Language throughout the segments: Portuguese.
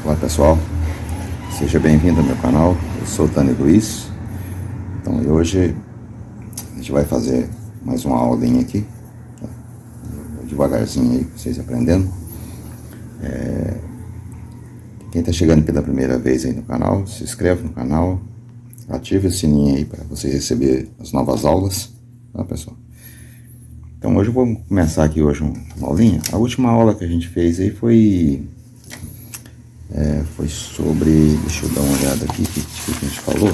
Olá pessoal, seja bem-vindo ao meu canal. Eu sou o Tani Luiz. Então hoje a gente vai fazer mais uma aulinha aqui, tá? Devagarzinho aí, vocês aprendendo. Quem está chegando pela primeira vez aí no canal, se inscreve no canal, ative o sininho aí para você receber as novas aulas, tá pessoal? Então hoje eu vou começar aqui hoje uma aulinha. A última aula que a gente fez aí foi sobre, deixa eu dar uma olhada aqui, o que a gente falou.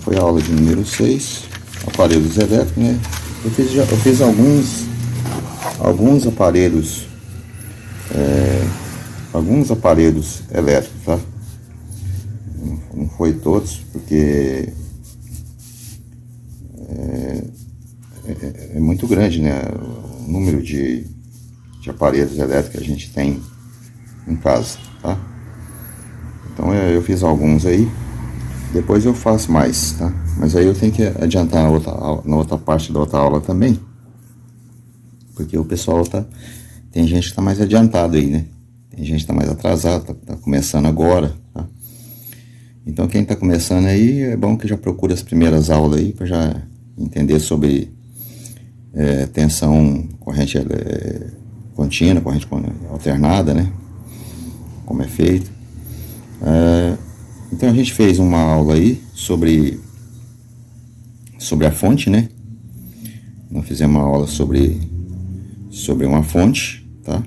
Foi a aula de número 6, aparelhos elétricos, né? Eu fiz alguns aparelhos, elétricos, tá? Não foi todos, porque é muito grande, né? O número de aparelhos elétricos que a gente tem em casa, tá? Então eu fiz alguns aí, depois eu faço mais, tá? Mas aí eu tenho que adiantar na outra parte da outra aula também, porque o pessoal tem gente que tá mais adiantado aí, né? Tem gente que tá mais atrasado, tá começando agora, tá? Então quem tá começando aí, é bom que já procure as primeiras aulas aí, para já entender sobre tensão corrente contínua, corrente alternada, né? Como é feito. Então a gente fez uma aula aí sobre a fonte, né? Nós fizemos uma aula sobre uma fonte, tá?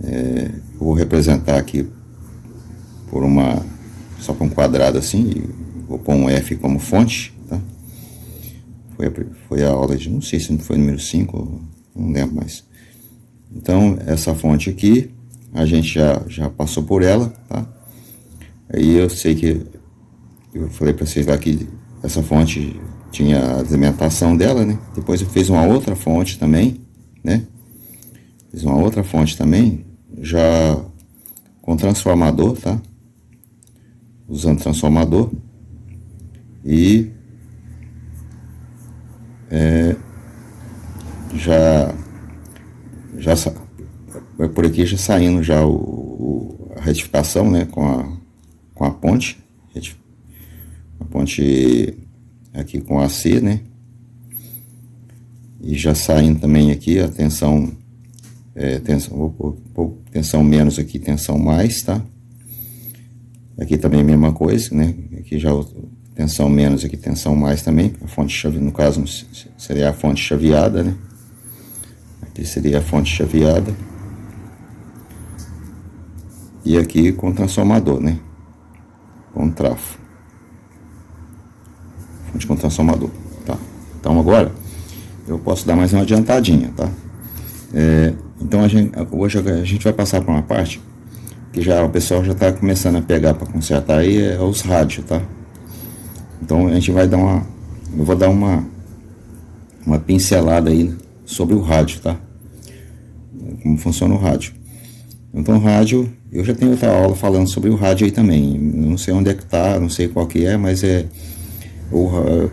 Eu vou representar aqui só com um quadrado assim, e vou pôr um F como fonte, tá? Foi a aula de, não sei se não foi número 5, não lembro mais. Então essa fonte aqui a gente já passou por ela, tá? Aí eu sei que eu falei para vocês lá que essa fonte tinha a alimentação dela, né? Depois eu fiz uma outra fonte também, né? Fiz uma outra fonte também, já com transformador, tá? Usando transformador. E já por aqui já saindo já a retificação, né, com a ponte, aqui com AC, né, e já saindo também aqui a tensão, vou pôr tensão menos aqui, tensão mais, tá? Aqui também a mesma coisa, né, aqui já tensão menos, aqui tensão mais também, a fonte chave, no caso seria a fonte chaveada, né, aqui seria a fonte chaveada. E aqui com transformador, né? Com trafo. Fonte com transformador, tá? Então agora eu posso dar mais uma adiantadinha, tá? Então hoje a gente vai passar para uma parte que já o pessoal já está começando a pegar para consertar aí, os rádios, tá? Então a gente vai dar eu vou dar uma pincelada aí sobre o rádio, tá? Como funciona o rádio. Então o rádio, eu já tenho outra aula falando sobre o rádio aí também, não sei onde é que tá, não sei qual que é, mas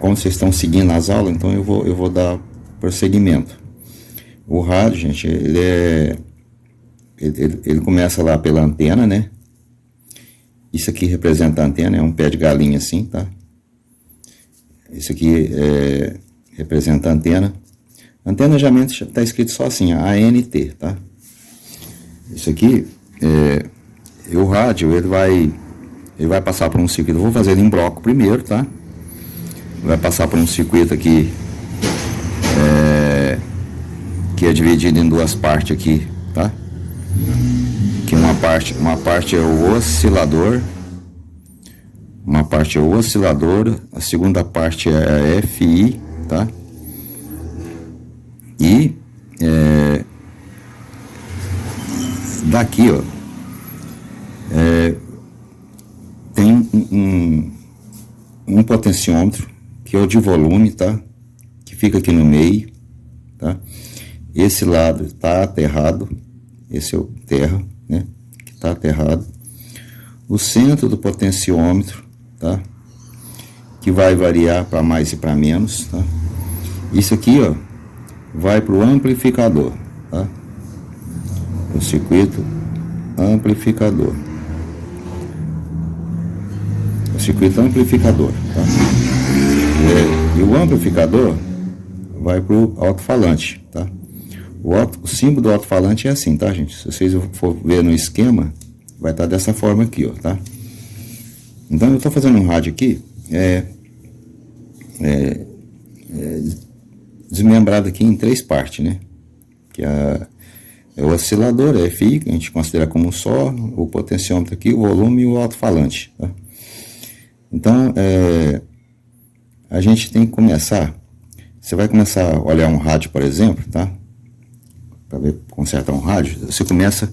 como vocês estão seguindo as aulas, então eu vou dar prosseguimento. O rádio, gente, ele começa lá pela antena, né? Isso aqui representa a antena, é um pé de galinha assim, tá? Isso aqui representa a antena. Antena geralmente está escrito só assim, ANT, tá? Isso aqui, o rádio, ele vai passar por um circuito. Eu vou fazer ele em bloco primeiro, tá? Vai passar por um circuito aqui, que é dividido em duas partes aqui, tá? Que uma parte é o oscilador, a segunda parte é a FI, tá? E daqui, ó, tem um potenciômetro que é o de volume, tá? Que fica aqui no meio, tá? Esse lado está aterrado, esse é o terra, né? Que está aterrado. O centro do potenciômetro, tá? Que vai variar para mais e para menos, tá? Isso aqui, ó, vai para o amplificador, tá? O circuito amplificador. O circuito amplificador, tá? E o amplificador vai para o alto-falante, tá? O símbolo do alto-falante é assim, tá, gente? Se vocês for ver no esquema, vai estar dessa forma aqui, ó, tá? Então eu estou fazendo um rádio aqui, desmembrado aqui em 3 partes, né? Que é o oscilador, é FI, que a gente considera como um só, o potenciômetro aqui, o volume e o alto-falante, tá? Então, a gente tem que começar, você vai começar a olhar um rádio, por exemplo, tá? Para ver, consertar um rádio, você começa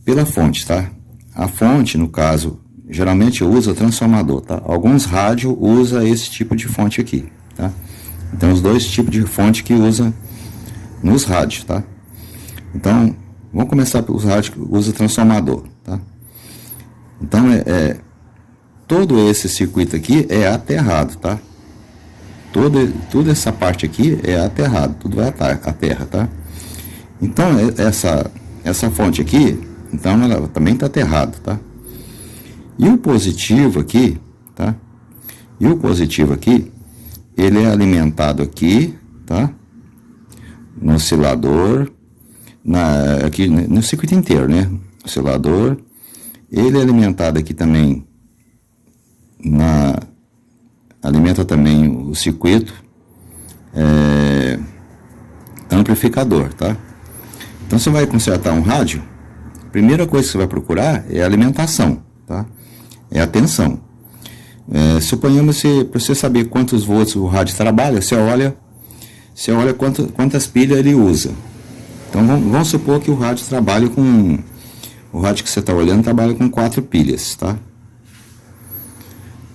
pela fonte, tá? A fonte, no caso, geralmente usa transformador, tá? Alguns rádios usam esse tipo de fonte aqui, tá? Então, os 2 tipos de fonte que usa nos rádios, tá? Então, vamos começar pelos rádios que usa transformador, tá? Então, todo esse circuito aqui é aterrado, tá? Toda essa parte aqui é aterrado, tudo vai à terra, tá? Então, essa fonte aqui, então ela também está aterrada, tá? E o positivo aqui, tá? E o positivo aqui, ele é alimentado aqui, tá? No oscilador, aqui no circuito inteiro, né? Oscilador, ele é alimentado aqui também, alimenta também o circuito amplificador, tá? Então você vai consertar um rádio, a primeira coisa que você vai procurar é a alimentação, tá? É a tensão. Suponhamos para você saber quantos volts o rádio trabalha, você olha quantas pilhas ele usa. Então vamos supor que o rádio trabalha com, o rádio que você está olhando trabalha com 4 pilhas, tá?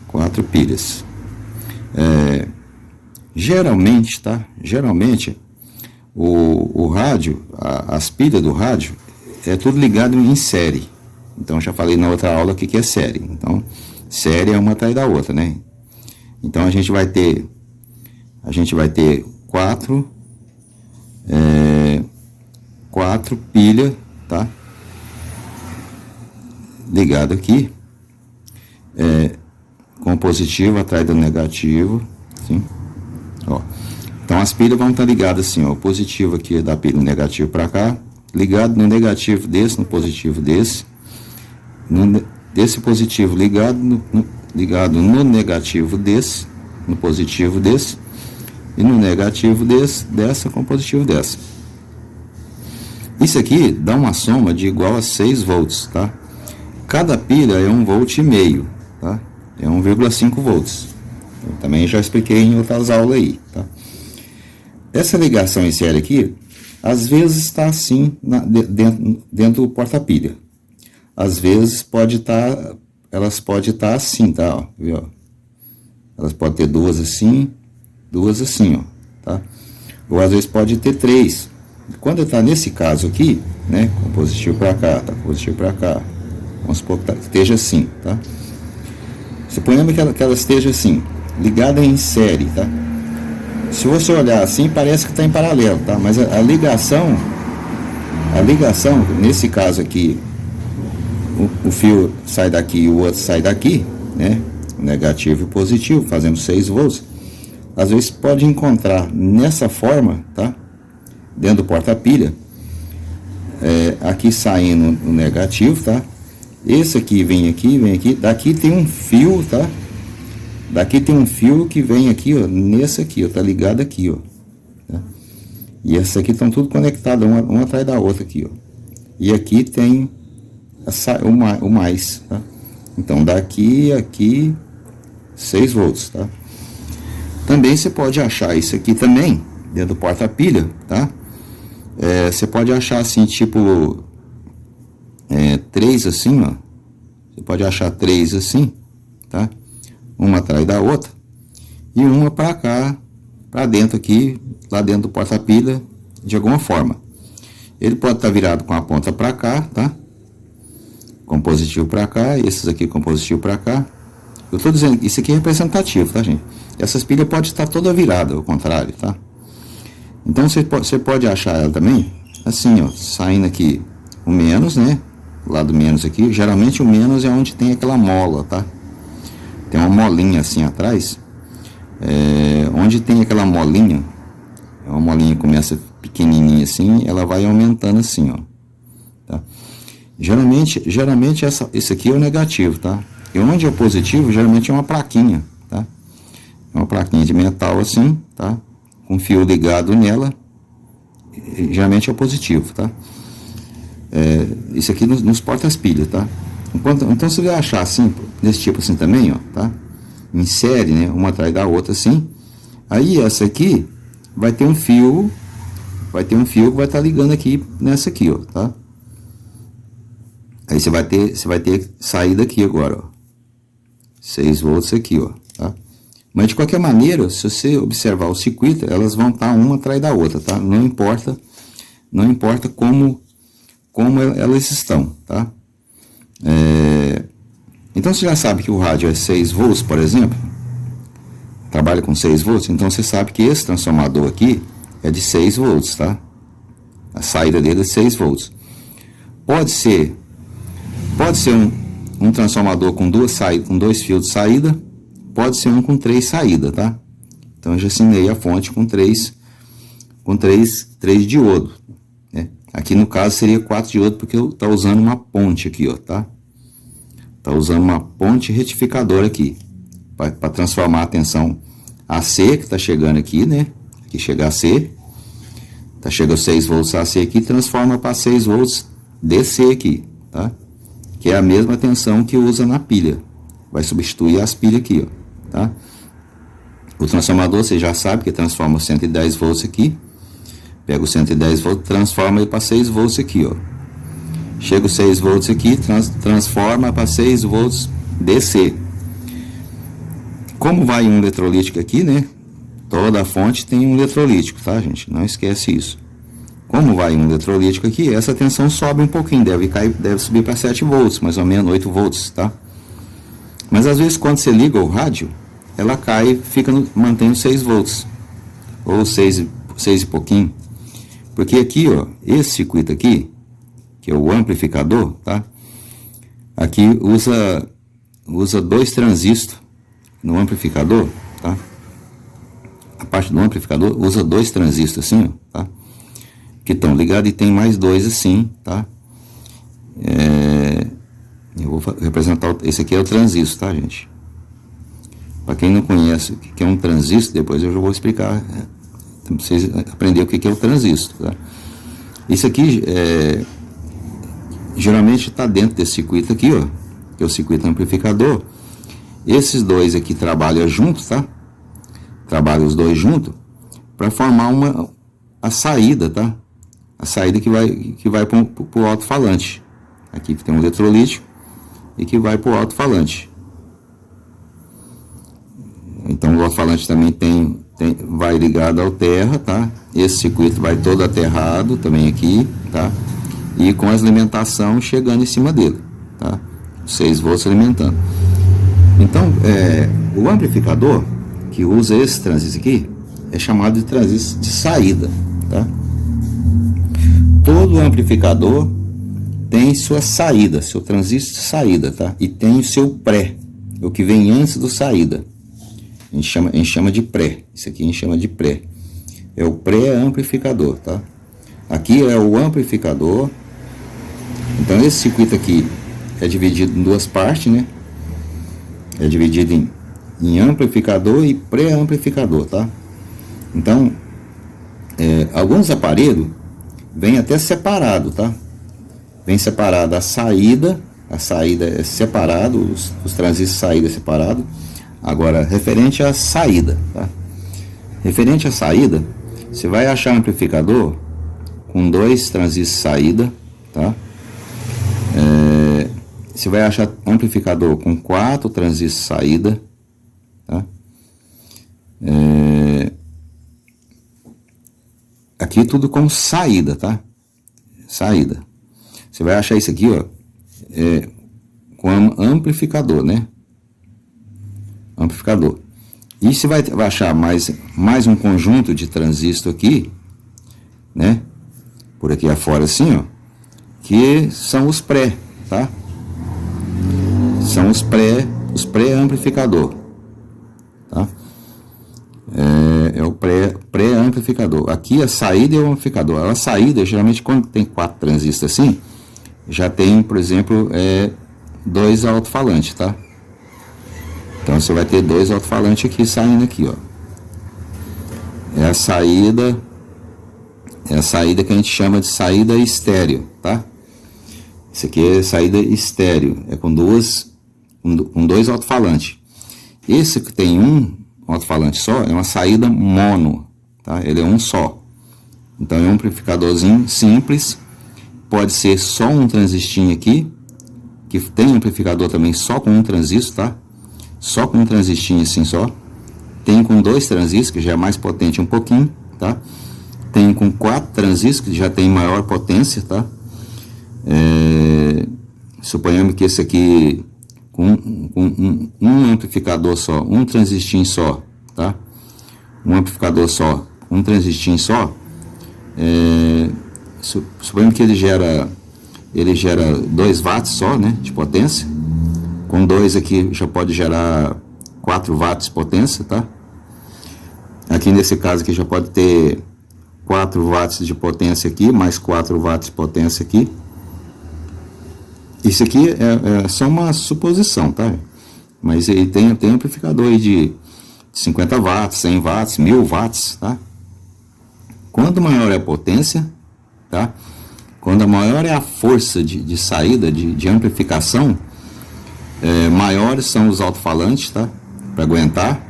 4 pilhas. Geralmente, tá? Geralmente o rádio, as pilhas do rádio é tudo ligado em série. Então já falei na outra aula o que é série. Então série é uma atrás da outra, né? Então a gente vai ter 4 pilhas, tá? Ligado aqui, com o positivo atrás do negativo, assim, ó. Então as pilhas vão estar ligadas assim, ó, o positivo aqui é da pilha negativo para cá, ligado no negativo desse, no positivo desse, desse positivo ligado no negativo desse, no positivo desse, e no negativo dessa com o positivo dessa. Isso aqui dá uma soma de igual a 6 volts, tá? Cada pilha é 1,5 volt, tá? É 1,5 volts. Eu também já expliquei em outras aulas aí, tá? Essa ligação em série aqui, às vezes está assim dentro do porta-pilha. Às vezes elas podem estar assim, tá? Ó, viu? Elas podem ter 2 assim, ó, tá? Ou às vezes pode ter 3. Quando está nesse caso aqui, né, com positivo para cá, tá? Positivo para cá. Vamos supor que esteja assim, tá? Suponhamos que ela esteja assim, ligada em série, tá? Se você olhar assim, parece que está em paralelo, tá? Mas a ligação, nesse caso aqui, o fio sai daqui e o outro sai daqui, né? O negativo e o positivo, fazendo 6 volts. Às vezes pode encontrar nessa forma, tá? Dentro do porta-pilha, aqui saindo o negativo, tá? Esse aqui vem aqui, daqui tem um fio, tá? Daqui tem um fio que vem aqui, ó, nesse aqui, ó, tá ligado aqui, ó. Tá? E essas aqui estão tudo conectadas, uma atrás da outra aqui, ó. E aqui tem o mais, tá? Então daqui aqui 6 volts, tá? Também você pode achar isso aqui também, dentro do porta-pilha, tá? Você pode achar assim, tipo 3 assim, ó. Você pode achar 3 assim, tá? Uma atrás da outra. E uma para cá, para dentro aqui, lá dentro do porta-pilha, de alguma forma. Ele pode estar virado com a ponta para cá, tá? Com positivo para cá, esses aqui com positivo para cá. Eu estou dizendo, isso aqui é representativo, tá, gente? Essas pilhas podem estar toda virada, ao contrário, tá? Então você pode achar ela também, assim, ó, saindo aqui o menos, né? lado menos aqui. Geralmente o menos é onde tem aquela mola, tá? Tem uma molinha assim atrás. Onde tem aquela molinha, uma molinha que começa pequenininha assim, ela vai aumentando assim, ó. Tá? Geralmente esse aqui é o negativo, tá? E onde é o positivo, geralmente é uma plaquinha, tá? É uma plaquinha de metal assim, tá? Com fio ligado nela, geralmente é o positivo, tá? Isso aqui nos porta-pilhas, tá? Então você vai achar assim, desse tipo assim também, ó, tá? Em série, né? Uma atrás da outra assim. Aí essa aqui vai ter um fio, que vai estar ligando aqui nessa aqui, ó, tá? Aí você vai ter saída aqui agora, ó. 6 volts aqui, ó, tá? Mas de qualquer maneira, se você observar o circuito, elas vão estar uma atrás da outra, tá? Não importa como elas estão, tá? Então você já sabe que o rádio é 6 volts, por exemplo, trabalha com 6 volts, então você sabe que esse transformador aqui é de 6 volts, tá? A saída dele é 6 volts. Pode ser um transformador com duas saídas, com 2 fios de saída, pode ser um com 3 saídas, tá? Então eu já assinei a fonte com 3 diodo, né? Aqui no caso seria 4 diodo, porque eu tô usando uma ponte aqui, ó, tá? Tá usando uma ponte retificadora aqui, para transformar a tensão AC, que tá chegando aqui, né? Aqui chega AC, tá chegando 6 volts AC aqui, transforma para 6 volts DC aqui, tá? Que é a mesma tensão que usa na pilha, vai substituir as pilhas aqui, ó, tá? O transformador, você já sabe que transforma 110 volts aqui, pega o 110 volts, transforma ele para 6 volts aqui, ó. Chega os 6 volts aqui, transforma para 6 volts DC. Como vai um eletrolítico aqui, né? Toda a fonte tem um eletrolítico, tá, gente? Não esquece isso. Como vai um eletrolítico aqui, essa tensão sobe um pouquinho, deve subir para 7 volts, mais ou menos 8 volts, tá? Mas às vezes quando você liga o rádio, ela cai, mantém os 6 volts, ou 6 e pouquinho. Porque aqui, ó, esse circuito aqui, que é o amplificador, tá? Aqui usa 2 transistores no amplificador, tá? A parte do amplificador usa 2 transistores assim, ó, tá? Que estão ligados, e tem mais 2 assim, tá? Eu vou representar, esse aqui é o transistor, tá, gente? Para quem não conhece o que é um transistor, depois eu já vou explicar, para vocês aprenderem o que é o transistor, tá? Isso aqui geralmente está dentro desse circuito aqui, ó, que é o circuito amplificador. Esses 2 aqui trabalham juntos, tá? Trabalham os 2 juntos para formar a saída, tá? A saída que vai para o alto-falante. Aqui tem um eletrolítico e que vai para o alto-falante. Então o alto-falante também vai ligado ao terra, tá? Esse circuito vai todo aterrado também aqui, tá? E com a alimentação chegando em cima dele, tá? 6 volts alimentando. Então, o amplificador que usa esse transistor aqui é chamado de transistor de saída, tá? Todo amplificador tem sua saída, seu transistor de saída, tá? E tem o seu pré, o que vem antes do saída. A gente chama de pré. Isso aqui a gente chama de pré. É o pré-amplificador, tá? Aqui é o amplificador. Então esse circuito aqui é dividido em 2 partes, né? É dividido em amplificador e pré-amplificador, tá? Então, alguns aparelhos vêm até separado, tá? Vem separado a saída é separado, os transistores de saída é separado. Agora, referente à saída, tá? Referente à saída, você vai achar amplificador com 2 transistores de saída, tá? Você vai achar amplificador com 4 transistores de saída, tá? Aqui tudo com saída, tá? Saída. Você vai achar isso aqui, ó, com amplificador, né? Amplificador. E você vai achar mais um conjunto de transistor aqui, né? Por aqui afora assim, ó, que são os pré. tá? São os pré-amplificador, tá? É o pré-amplificador. Aqui a saída é o amplificador. A saída, geralmente, quando tem 4 transistores assim, já tem, por exemplo, 2 alto-falantes, tá? Então você vai ter 2 alto-falantes aqui saindo aqui, ó. É a saída que a gente chama de saída estéreo, tá? Isso aqui é saída estéreo, é com 2 alto-falantes. Esse que tem um alto-falante só é uma saída mono, tá? Ele é um só. Então é um amplificadorzinho simples, pode ser só um transistor aqui, que tem amplificador também só com um transistor, tá? Só com um transistor assim só. Tem com 2 transistores, que já é mais potente um pouquinho, tá? Tem com 4 transistores, que já tem maior potência, tá? Suponhamos que esse aqui com um amplificador só, um transistor só, tá? Um amplificador só, um transistor só, suponhamos que ele gera 2 watts só, né, de potência. Com 2 aqui já pode gerar 4 watts de potência, tá? Aqui nesse caso aqui já pode ter 4 watts de potência aqui, mais 4 watts de potência aqui. Isso aqui é só uma suposição, tá? Mas ele tem amplificador aí de 50 watts, 100 watts, 1000 watts, tá? Quanto maior é a potência, tá? Quando maior é a força de saída, de amplificação, maiores são os alto-falantes, tá? Para aguentar.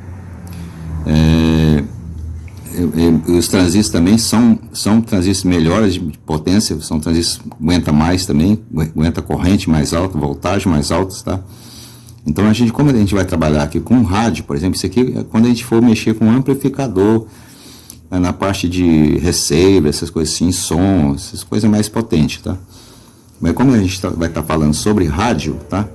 Os transistores também são transistores melhores de potência, são transistores que aguentam mais também, aguenta corrente mais alta, voltagem mais alta, tá? Então como a gente vai trabalhar aqui com rádio, por exemplo, isso aqui é quando a gente for mexer com amplificador, na parte de receiver, essas coisas assim, som, essas coisas mais potentes, tá? Mas como a gente vai estar falando sobre rádio, tá?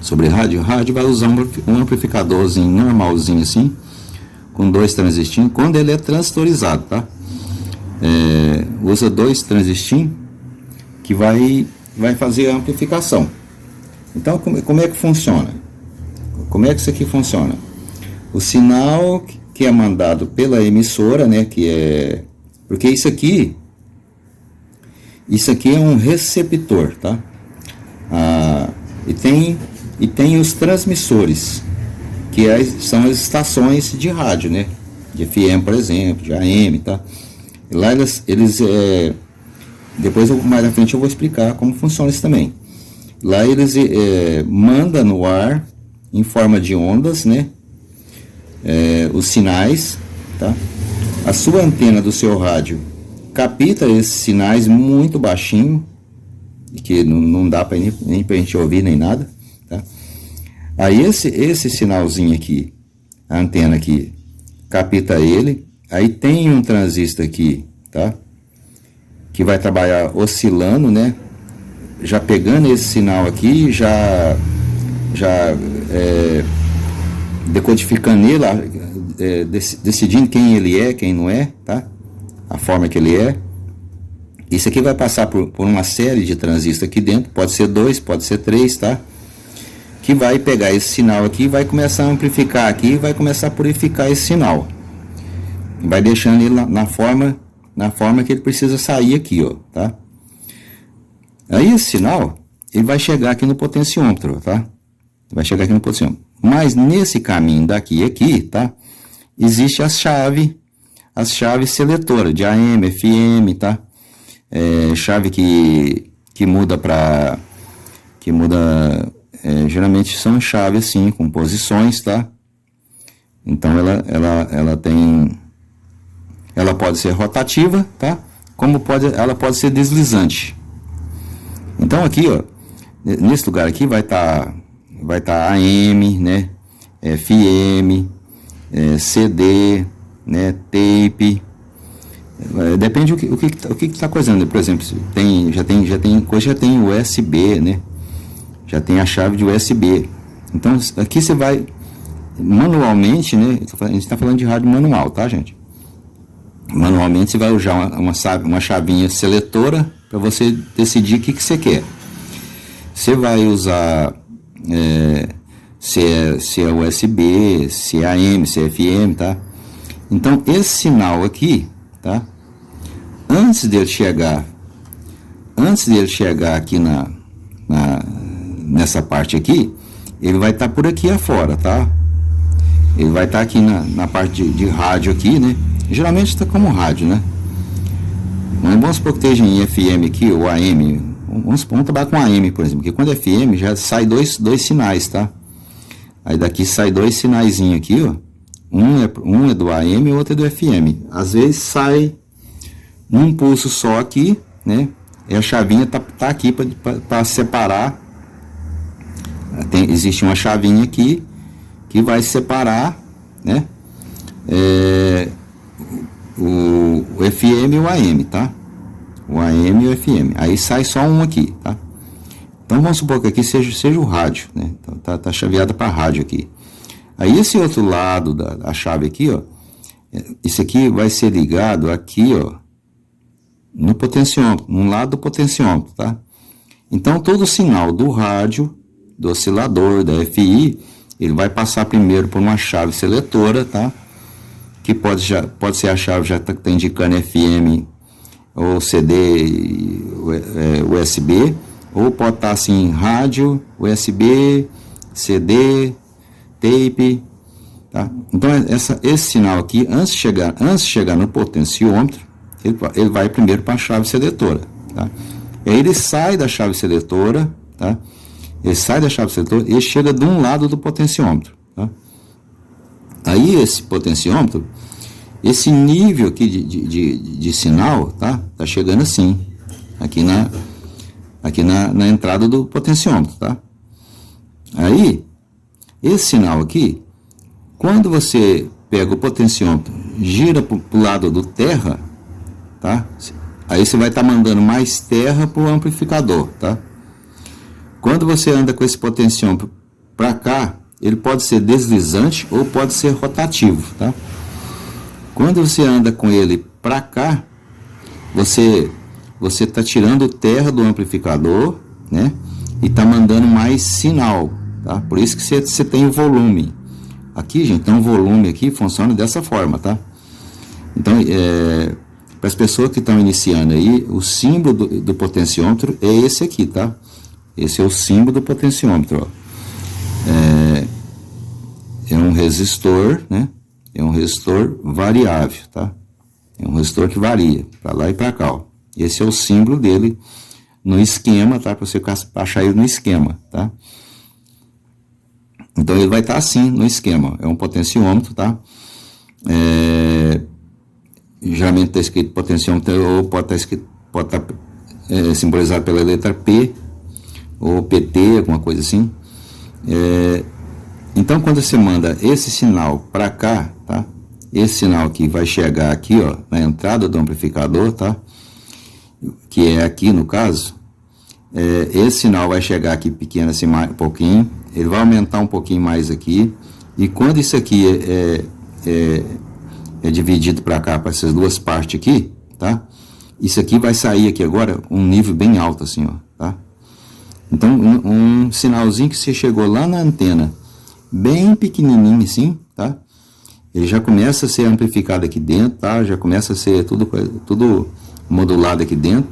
Sobre rádio vai usar um amplificadorzinho normalzinho assim, com 2 transistores, quando ele é transistorizado, tá? Usa 2 transistores que vai fazer a amplificação. Então, como é que funciona? Como é que isso aqui funciona? O sinal que é mandado pela emissora, né, porque isso aqui é um receptor, tá? E tem os transmissores, que são as estações de rádio, né? De FM, por exemplo, de AM, tá? E lá depois mais à frente eu vou explicar como funciona isso também. Lá eles mandam no ar, em forma de ondas, né? Os sinais, tá? A sua antena do seu rádio capta esses sinais muito baixinho, que não dá nem pra gente ouvir nem nada, tá? Aí esse sinalzinho aqui, a antena aqui, capta ele. Aí tem um transistor aqui, tá? Que vai trabalhar oscilando, né? Já pegando esse sinal aqui, já decodificando ele, decidindo quem ele é, quem não é, tá? A forma que ele é. Isso aqui vai passar por uma série de transistores aqui dentro, pode ser 2, pode ser 3, tá? Que vai pegar esse sinal aqui, vai começar a amplificar aqui, vai começar a purificar esse sinal. Vai deixando ele na forma que ele precisa sair aqui, ó, tá? Aí esse sinal, ele vai chegar aqui no potenciômetro, tá? Vai chegar aqui no potenciômetro. Mas nesse caminho daqui e aqui, tá? Existe as chaves seletoras de AM, FM, tá? Chave que muda para... geralmente são chaves assim, com posições, tá? Então ela pode ser rotativa, tá? Ela pode ser deslizante. Então aqui, ó, nesse lugar aqui vai estar AM, né? FM, CD, né? Tape. Depende o que está coisando. Por exemplo, já tem USB, né? Já tem a chave de USB. Então aqui você vai manualmente, né? A gente está falando de rádio manual, tá, gente? Manualmente você vai usar uma chavinha seletora para você decidir o que você quer. você vai usar se é USB, se é AM, se é FM, tá? Então, esse sinal aqui, tá? Antes dele chegar aqui nessa parte aqui, ele vai estar por aqui afora, tá? Ele vai estar aqui na parte de rádio aqui, né? Geralmente está como rádio, né? Mas vamos supor que esteja em FM aqui, ou AM. Vamos trabalhar com AM, por exemplo, porque quando é FM já sai dois sinais, tá? Aí daqui sai dois sinaizinhos aqui, ó. Um é do AM e o outro é do FM. Às vezes sai um pulso só aqui, né? E a chavinha tá aqui para separar. Existe uma chavinha aqui que vai separar, né? O FM e o AM, tá? O AM e o FM. Aí sai só um aqui, tá? Então vamos supor que aqui seja o rádio, né? Então tá chaveada para rádio aqui. Aí esse outro lado da chave aqui, ó, isso aqui vai ser ligado aqui, ó, no potenciômetro, no lado do potenciômetro, tá? Então todo o sinal do rádio, do oscilador, da FI, ele vai passar primeiro por uma chave seletora, tá? Que pode ser a chave já tá indicando FM ou CD, USB, ou pode estar assim, rádio, USB, CD, tape, tá? Então esse sinal aqui, antes de chegar no potenciômetro, ele vai primeiro para a chave seletora, tá? E aí ele sai da chave seletora, tá? Ele sai da chave seletora e chega de um lado do potenciômetro, tá? Aí esse potenciômetro, esse nível aqui de sinal, tá chegando assim, aqui na entrada do potenciômetro, tá? Aí, esse sinal aqui, quando você pega o potenciômetro, gira para o lado do terra, tá? Aí você vai estar mandando mais terra para o amplificador, tá? Quando você anda com esse potenciômetro para cá, ele pode ser deslizante ou pode ser rotativo, tá? Quando você anda com ele para cá, você está tirando terra do amplificador, né? E está mandando mais sinal, tá? Por isso que você tem o volume. Aqui, gente, então o volume aqui funciona dessa forma, tá? Então, para as pessoas que estão iniciando aí, o símbolo do potenciômetro é esse aqui, tá? Esse é o símbolo do potenciômetro, ó. É um resistor, né? É um resistor variável, tá? É um resistor que varia para lá e para cá, ó. Esse é o símbolo dele no esquema, tá? Para você achar ele no esquema, tá? Então ele vai estar assim no esquema. É um potenciômetro, tá? Geralmente está escrito potenciômetro, ou pode estar simbolizado pela letra P ou PT, alguma coisa assim. Então quando você manda esse sinal para cá, tá? Esse sinal aqui vai chegar aqui, ó, na entrada do amplificador, tá? Que é aqui no caso. Esse sinal vai chegar aqui pequeno assim, mais, um pouquinho. Ele vai aumentar um pouquinho mais aqui. E quando isso aqui é dividido para cá, para essas duas partes aqui, tá? Isso aqui vai sair aqui agora um nível bem alto assim, ó, tá? Então um sinalzinho que você chegou lá na antena, bem pequenininho assim, tá? Ele já começa a ser amplificado aqui dentro, tá? Já começa a ser tudo modulado aqui dentro.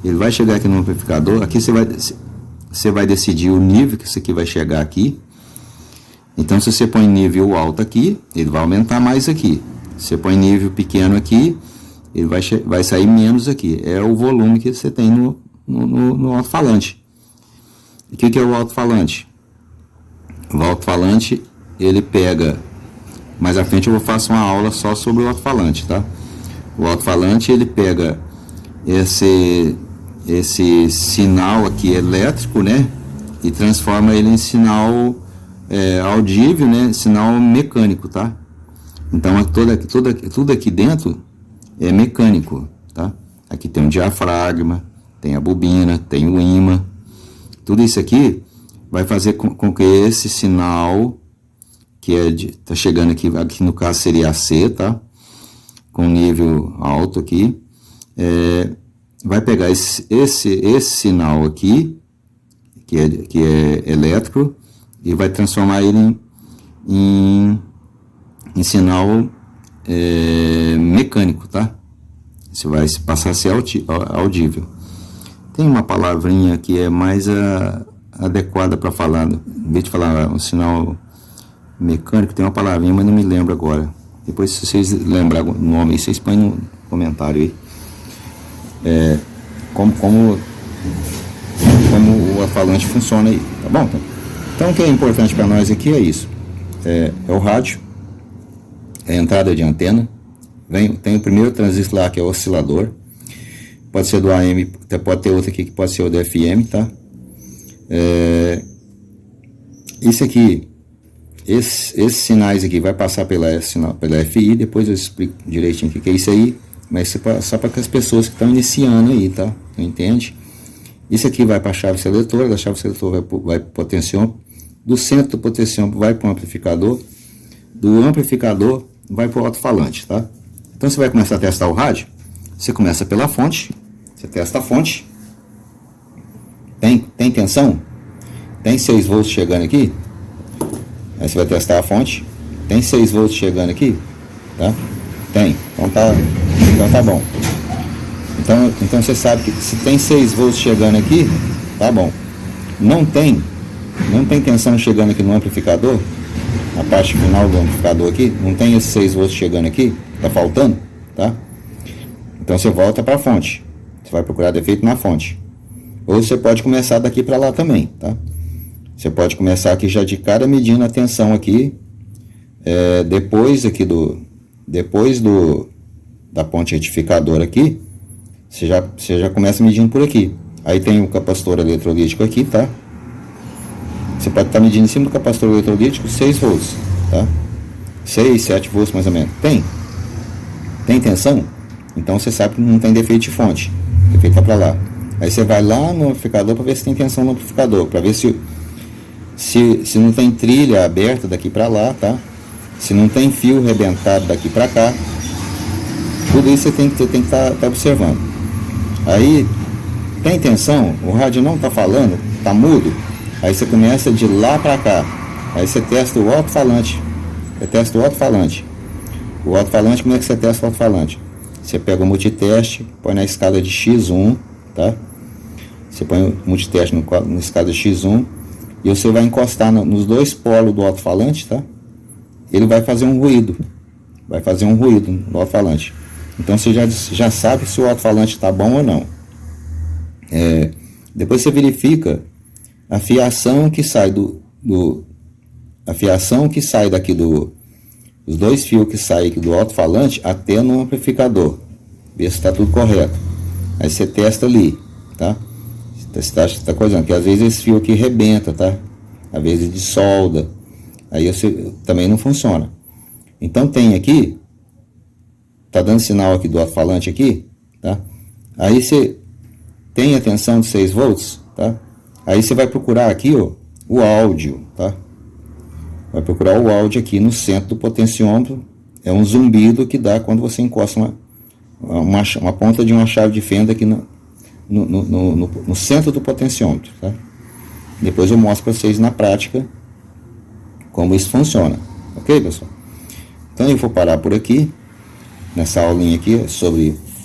Ele vai chegar aqui no amplificador. Aqui você vai decidir o nível que isso aqui vai chegar aqui. Então, se você põe nível alto aqui, ele vai aumentar mais aqui. Se você põe nível pequeno aqui, ele vai sair menos aqui. É o volume que você tem no alto-falante. O que é o alto-falante? O alto-falante, ele pega... Mais à frente eu faço uma aula só sobre o alto-falante, tá? O alto-falante, ele pega esse sinal aqui elétrico, né? E transforma ele em sinal audível, né? Sinal mecânico, tá? Então, tudo aqui dentro é mecânico, tá? Aqui tem um diafragma, tem a bobina, tem o ímã. Tudo isso aqui vai fazer com que esse sinal... que tá chegando aqui no caso seria AC, tá? Com nível alto aqui, vai pegar esse sinal aqui, que é elétrico, e vai transformar ele em sinal mecânico, tá? Você vai passar a ser audível. Tem uma palavrinha que é mais adequada para falar, em vez de falar um sinal mecânico, tem uma palavrinha, mas não me lembro agora. Depois, se vocês lembrarem o nome, vocês põem no comentário aí. Como o alto-falante funciona aí, tá bom? Então, o que é importante para nós aqui é isso. É o rádio, é a entrada de antena. Tem o primeiro transistor lá, que é o oscilador. Pode ser do AM, pode ter outro aqui que pode ser o do FM, tá? Isso aqui, esses sinais aqui vai passar pela FI, depois eu explico direitinho o que é isso aí, mas só para as pessoas que estão iniciando aí, tá? Entende? Isso aqui vai para a chave seletora, da chave seletora vai para o potenciômetro, do centro do potenciômetro vai para o amplificador, do amplificador vai para o alto-falante, tá? Então você vai começar a testar o rádio, você começa pela fonte, você testa a fonte, tem tensão? Tem 6 volts chegando aqui? Aí você vai testar a fonte, tem 6 volts chegando aqui? Tá? Tem, então tá bom. Então você sabe que se tem 6 volts chegando aqui, tá bom. Não tem tensão chegando aqui no amplificador, na parte final do amplificador aqui, não tem esses 6 volts chegando aqui, tá faltando, tá? Então você volta para a fonte, você vai procurar defeito na fonte. Ou você pode começar daqui para lá também, tá? Você pode começar aqui já de cara medindo a tensão aqui, depois da ponte retificadora aqui, você já começa medindo por aqui. Aí tem o capacitor eletrolítico aqui, tá? Você pode estar medindo em cima do capacitor eletrolítico 6 volts, tá? 6, 7 volts mais ou menos. Tem tensão? Então você sabe que não tem defeito de fonte. O defeito tá para lá. Aí você vai lá no amplificador para ver se tem tensão no amplificador, para ver se não tem trilha aberta daqui para lá, tá? Se não tem fio rebentado daqui para cá. Tudo isso você tem que estar observando. Aí, tem tensão, o rádio não está falando, está mudo, aí você começa de lá para cá. Aí você testa o alto-falante. O alto-falante, como é que você testa o alto-falante? Você pega o multiteste, põe na escada de X1, tá? Você põe o multiteste na escada de X1 e você vai encostar nos dois polos do alto-falante, tá? Ele vai fazer um ruído. No alto-falante. Então você já sabe se o alto-falante está bom ou não. Depois você verifica a fiação que sai daqui os dois fios que saem aqui do alto-falante até no amplificador. Vê se está tudo correto. Aí você testa ali, tá? Você está coisando, porque às vezes esse fio aqui rebenta, tá? Às vezes de solda. Aí também não funciona. Então tem aqui, tá dando sinal aqui do alto-falante aqui, tá? Aí você tem a tensão de 6 volts, tá? Aí você vai procurar aqui, ó, o áudio, tá? Vai procurar o áudio aqui no centro do potenciômetro. É um zumbido que dá quando você encosta uma ponta de uma chave de fenda aqui no centro do potenciômetro, tá? Depois eu mostro para vocês na prática como isso funciona, ok, pessoal? Então eu vou parar por aqui. Nessa aulinha aqui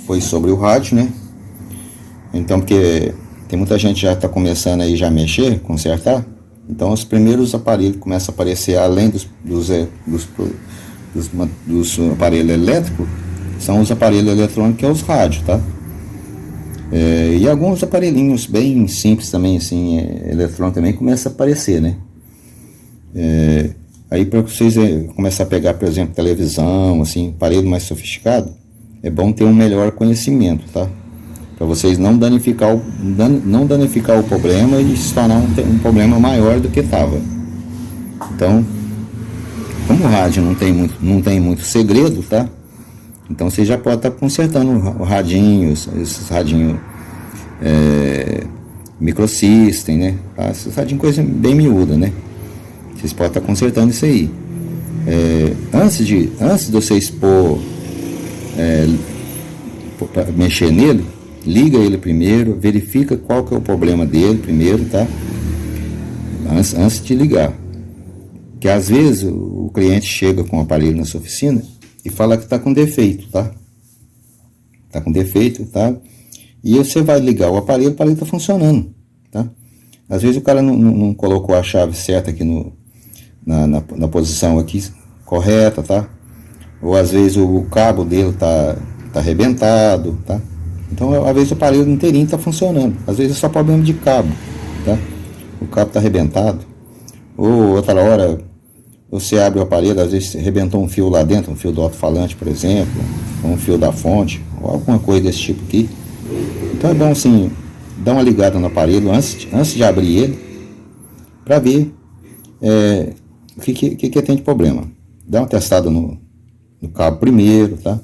foi sobre o rádio, né? Então, porque tem muita gente já está começando aí já a mexer, consertar. Então os primeiros aparelhos que começam a aparecer, além dos aparelhos elétricos, são os aparelhos eletrônicos, que é os rádios, tá? E alguns aparelhinhos bem simples também, assim, eletrônicos também começam a aparecer, né? Aí para vocês começar a pegar, por exemplo, televisão, assim, aparelho mais sofisticado, é bom ter um melhor conhecimento, tá? Para vocês não danificar o problema e se tornar um problema maior do que estava. Então, como o rádio não tem muito segredo, tá? Então você já pode estar consertando o radinho, esses radinhos microsystem, né? Tá? Esses radinhos coisa bem miúda, né? Vocês podem estar consertando isso aí. Antes de vocês mexer nele, liga ele primeiro, verifica qual que é o problema dele primeiro, tá? antes de ligar. Que às vezes o cliente chega com o aparelho na sua oficina e fala que está com defeito, tá? Está com defeito, tá? E você vai ligar o aparelho está funcionando, tá? Às vezes o cara não colocou a chave certa aqui na posição aqui correta, tá? Ou às vezes o cabo dele tá arrebentado, tá? Então às vezes o aparelho inteirinho tá funcionando, às vezes é só problema de cabo, tá? O cabo tá arrebentado, ou outra hora você abre o aparelho, às vezes arrebentou um fio lá dentro, um fio do alto-falante, por exemplo, ou um fio da fonte, ou alguma coisa desse tipo aqui. Então é bom assim, dar uma ligada no aparelho antes de abrir ele, para ver o que tem de problema. Dá uma testada no cabo primeiro, tá?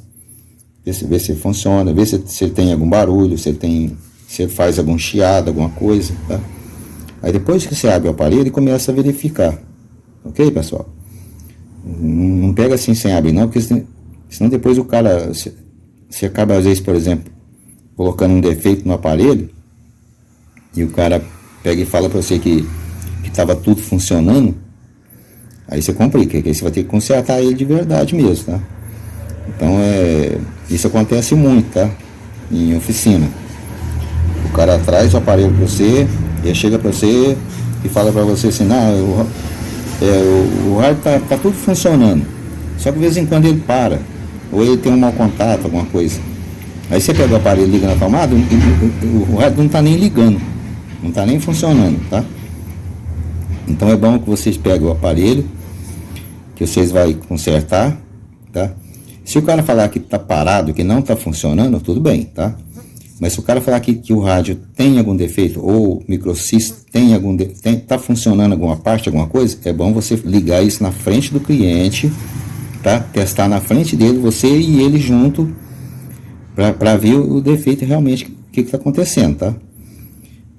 Ver se funciona, ver se ele tem algum barulho, se ele faz algum chiado, alguma coisa, tá? Aí depois que você abre o aparelho, ele começa a verificar. Ok, pessoal? Não pega assim sem abrir, não, porque senão depois o cara, você acaba às vezes, por exemplo, colocando um defeito no aparelho, e o cara pega e fala para você que estava tudo funcionando, aí você complica, que aí você vai ter que consertar ele de verdade mesmo, tá? Então isso acontece muito, tá? Em oficina. O cara traz o aparelho para você, ele chega para você e fala para você assim, não, o rádio tá tudo funcionando, só que de vez em quando ele para, ou ele tem um mau contato, alguma coisa. Aí você pega o aparelho e liga na tomada, o rádio não está nem ligando, não está nem funcionando, tá? Então é bom que vocês peguem o aparelho, que vocês vão consertar, tá? Se o cara falar que está parado, que não está funcionando, tudo bem, tá? Mas se o cara falar que o rádio tem algum defeito, ou o microsystem tem algum está funcionando alguma parte, alguma coisa, é bom você ligar isso na frente do cliente, tá? Testar na frente dele, você e ele junto, para ver o defeito realmente, o que está acontecendo, tá?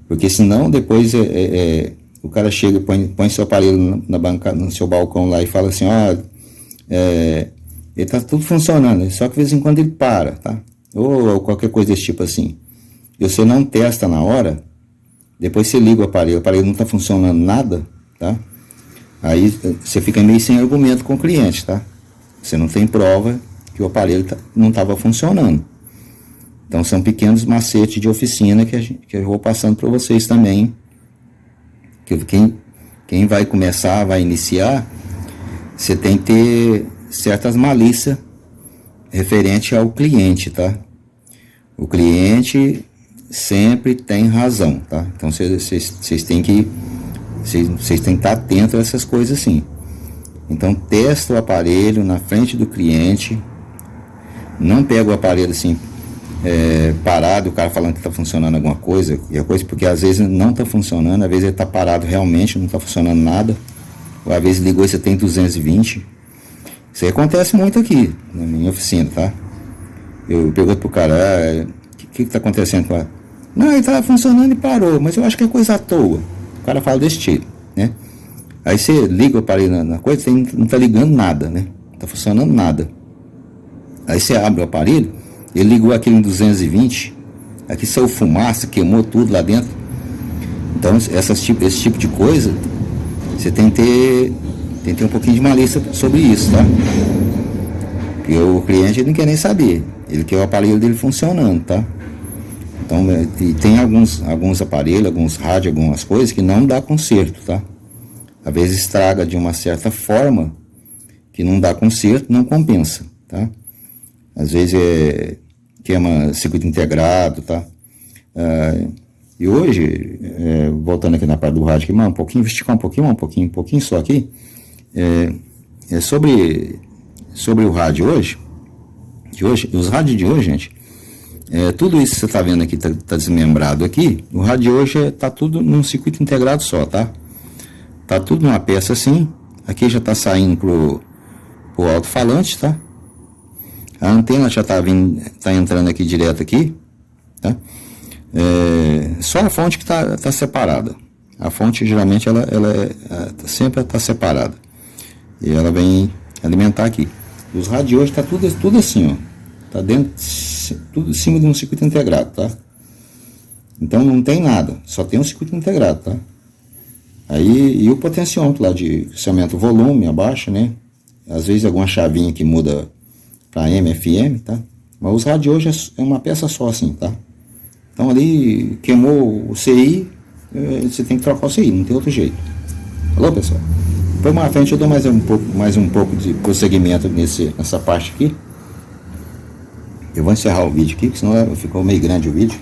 Porque senão depois o cara chega e põe seu aparelho na bancada, no seu balcão lá e fala assim, ele está tudo funcionando, só que de vez em quando ele para, tá? Ou qualquer coisa desse tipo assim. E você não testa na hora, depois você liga o aparelho não está funcionando nada, tá? Aí você fica meio sem argumento com o cliente, tá? Você não tem prova que o aparelho não estava funcionando. Então são pequenos macetes de oficina que eu vou passando para vocês também. Que quem vai começar, vai iniciar, você tem que ter certas malícias referente ao cliente, tá? O cliente sempre tem razão, tá? Então vocês têm que estar atentos a essas coisas assim. Então testa o aparelho na frente do cliente, não pega o aparelho assim parado, o cara falando que está funcionando alguma coisa, porque às vezes não está funcionando, às vezes ele está parado realmente, não está funcionando nada, ou às vezes ligou e você tem 220. Isso aí acontece muito aqui na minha oficina, tá? Eu pergunto pro cara, o que está acontecendo com ela? Não, ele estava funcionando e parou, mas eu acho que é coisa à toa. O cara fala desse tipo, né? Aí você liga o aparelho na coisa, você não está ligando nada, né? Não está funcionando nada. Aí você abre o aparelho, ele ligou aquilo em 220, aqui saiu fumaça, queimou tudo lá dentro. Então esse tipo de coisa, você tem que ter um pouquinho de malícia sobre isso, tá? Porque o cliente ele não quer nem saber, ele quer o aparelho dele funcionando, tá? Então tem alguns aparelhos, alguns rádios, algumas coisas que não dá conserto, tá? Às vezes estraga de uma certa forma que não dá conserto, não compensa, tá? Às vezes queima circuito integrado, tá? E hoje, voltando aqui na parte do rádio, aqui, um pouquinho, esticar um pouquinho só aqui, sobre o rádio hoje, os rádios de hoje, gente, tudo isso que você está vendo aqui, tá desmembrado aqui, o rádio de hoje está tudo num circuito integrado só, tá? Tá tudo numa peça assim, aqui já está saindo pro alto-falante, tá? A antena já tá entrando aqui direto aqui, tá? Só a fonte que tá separada. A fonte geralmente ela sempre está separada e ela vem alimentar aqui. Os rádios hoje tá tudo assim, ó, tá dentro, tudo em cima de um circuito integrado, tá? Então não tem nada, só tem um circuito integrado, tá? Aí, e o potenciômetro lá de você aumenta o volume, abaixa, né? Às vezes alguma chavinha que muda para AM, FM, tá? Mas os rádios hoje é uma peça só assim, tá? Então ali queimou o CI, você tem que trocar o CI, não tem outro jeito. Falou, pessoal? Depois mais à frente eu dou mais um pouco de prosseguimento nessa parte aqui. Eu vou encerrar o vídeo aqui, porque senão ficou meio grande o vídeo.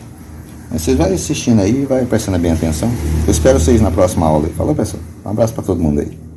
Mas vocês vão assistindo aí e vai prestando bem atenção. Eu espero vocês na próxima aula. Falou, pessoal? Um abraço para todo mundo aí.